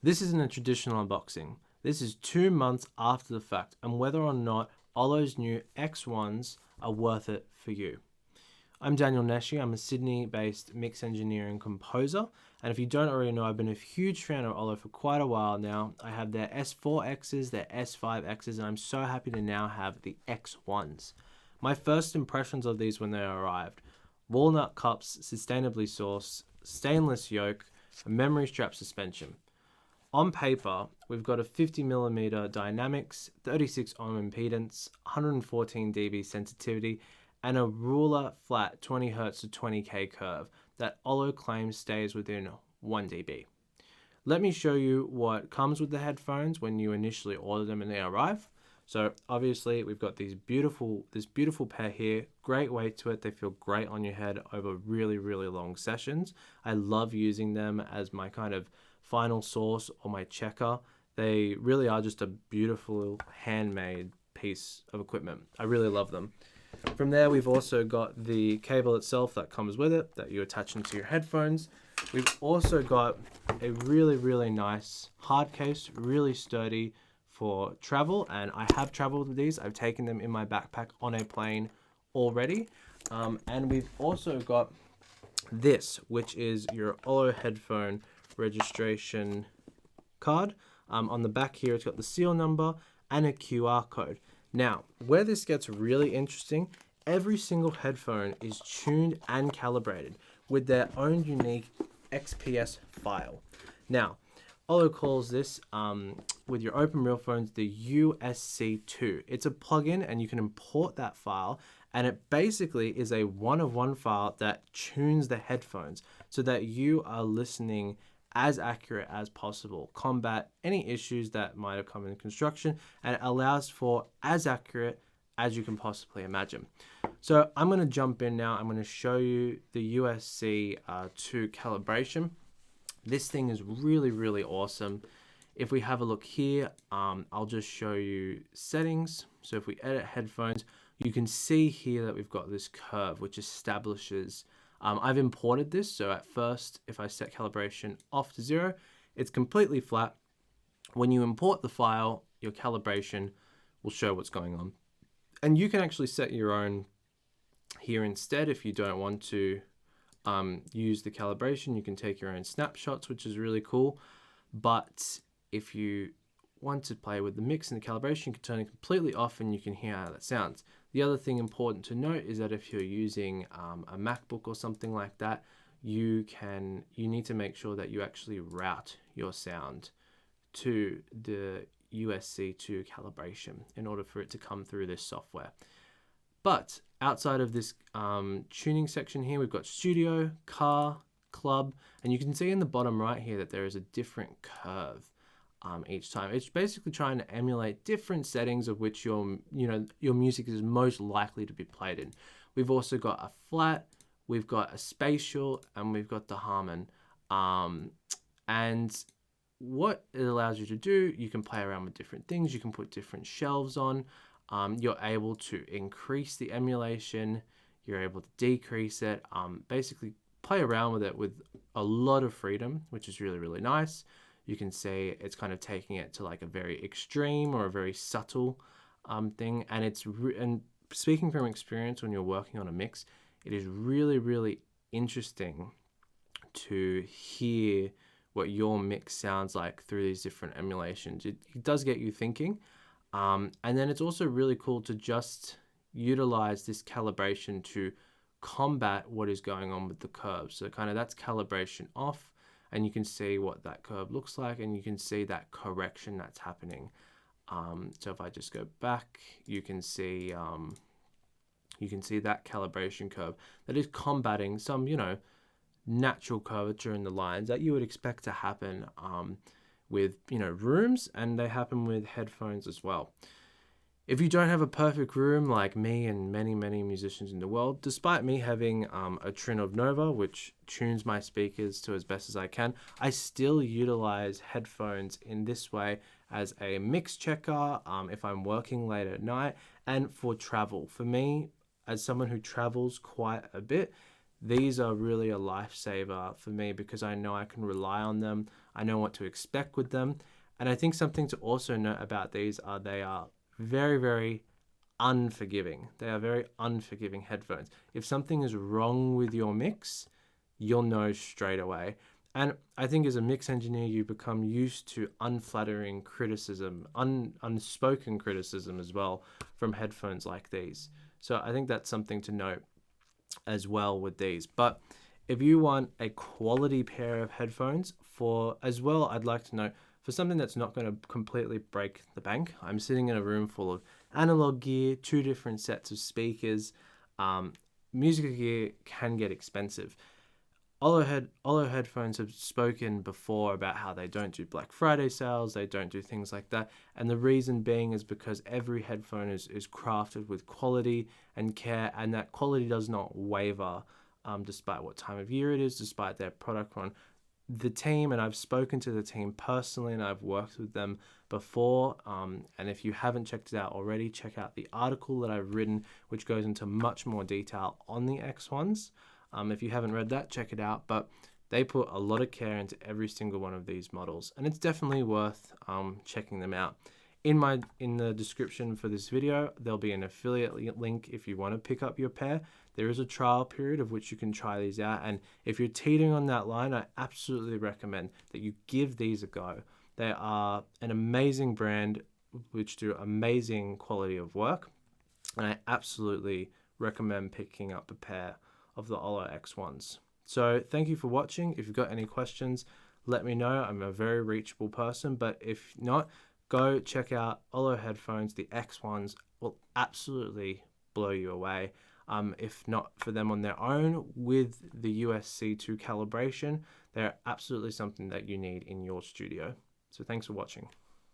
This isn't a traditional unboxing. This is 2 months after the fact and whether or not Ollo's new X1s are worth it for you. I'm Daniel AFL-NESCI. I'm a Sydney-based mix engineer and composer. And if you don't already know, I've been a huge fan of Ollo for quite a while now. I have their S4Xs, their S5Xs, and I'm so happy to now have the X1s. My first impressions of these when they arrived: walnut cups, sustainably sourced, stainless yoke, a memory strap suspension. On paper, we've got a 50mm dynamics, 36 ohm impedance, 114 dB sensitivity, and a ruler flat 20Hz to 20K curve that Ollo claims stays within 1 dB. Let me show you what comes with the headphones when you initially order them and they arrive. So obviously we've got this beautiful pair here, great weight to it. They feel great on your head over really, really long sessions. I love using them as my kind of final source or my checker. They really are just a beautiful handmade piece of equipment. I really love them. From there, we've also got the cable itself that comes with it that you attach into your headphones. We've also got a really, really nice hard case, really sturdy for travel, and I have traveled with these. I've taken them in my backpack on a plane already. And we've also got this, which is your Ollo headphone registration card. On the back here, it's got the seal number and a QR code. Now, where this gets really interesting, every single headphone is tuned and calibrated with their own unique XPS file. Now, Ollo calls this, with your open reel phones, the USC2. It's a plugin and you can import that file, and it basically is a one-of-one file that tunes the headphones so that you are listening as accurate as possible, combat any issues that might have come in construction, and it allows for as accurate as you can possibly imagine. So I'm going to jump in now. I'm going to show you the USC2 calibration. This thing is really, really awesome. If we have a look here, I'll just show you settings. So if we edit headphones, you can see here that we've got this curve which establishes, I've imported this. So at first, if I set calibration off to 0, it's completely flat. When you import the file, your calibration will show what's going on. And you can actually set your own here instead if you don't want to use the calibration. You can take your own snapshots, which is really cool. But if you want to play with the mix and the calibration, you can turn it completely off and you can hear how that sounds. The other thing important to note is that if you're using a MacBook or something like that, you need to make sure that you actually route your sound to the USC2 calibration in order for it to come through this software. But outside of this tuning section here, we've got studio, car, club, and you can see in the bottom right here that there is a different curve each time. It's basically trying to emulate different settings of which your music is most likely to be played in. We've also got a flat, we've got a spatial, and we've got the Harman. And what it allows you to do, you can play around with different things. You can put different shelves on. You're able to increase the emulation. You're able to decrease it. Basically play around with it with a lot of freedom, which is really, really nice. You can see it's kind of taking it to like a very extreme or a very subtle thing. And and speaking from experience, when you're working on a mix, it is really, really interesting to hear what your mix sounds like through these different emulations. It does get you thinking. And then it's also really cool to just utilize this calibration to combat what is going on with the curve. So kind of that's calibration off, and you can see what that curve looks like, and you can see that correction that's happening. So if I just go back, you can see that calibration curve that is combating some, natural curvature in the lines that you would expect to happen with rooms, and they happen with headphones as well. If you don't have a perfect room like me and many, many musicians in the world, despite me having a Trinov Nova, which tunes my speakers to as best as I can, I still utilize headphones in this way as a mix checker if I'm working late at night and for travel. For me, as someone who travels quite a bit, these are really a lifesaver for me because I know I can rely on them. I know what to expect with them. And I think something to also note about these are they are very, very unforgiving. They are very unforgiving headphones. If something is wrong with your mix, you'll know straight away. And I think as a mix engineer, you become used to unflattering criticism, unspoken criticism as well from headphones like these. So I think that's something to note as well with these. But if you want a quality pair of headphones for as well, I'd like to know for something that's not going to completely break the bank. I'm sitting in a room full of analog gear, 2 different sets of speakers. Music gear can get expensive. Ollo headphones have spoken before about how they don't do Black Friday sales, they don't do things like that. And the reason being is because every headphone is crafted with quality and care, and that quality does not waver despite what time of year it is, despite their product run. The team, and I've spoken to the team personally and I've worked with them before, and if you haven't checked it out already, check out the article that I've written which goes into much more detail on the X1s. If you haven't read that, check it out. But they put a lot of care into every single one of these models, and it's definitely worth checking them out. In the description for this video, there'll be an affiliate link if you want to pick up your pair. There is a trial period of which you can try these out, and if you're teetering on that line, I absolutely recommend that you give these a go. They are an amazing brand which do amazing quality of work, and I absolutely recommend picking up a pair of the Ollo X1s. So thank you for watching. If you've got any questions, let me know. I'm a very reachable person, but if not, go check out Ollo headphones. The X1s will absolutely blow you away. If not for them on their own, with the USC2 calibration, they're absolutely something that you need in your studio. So thanks for watching.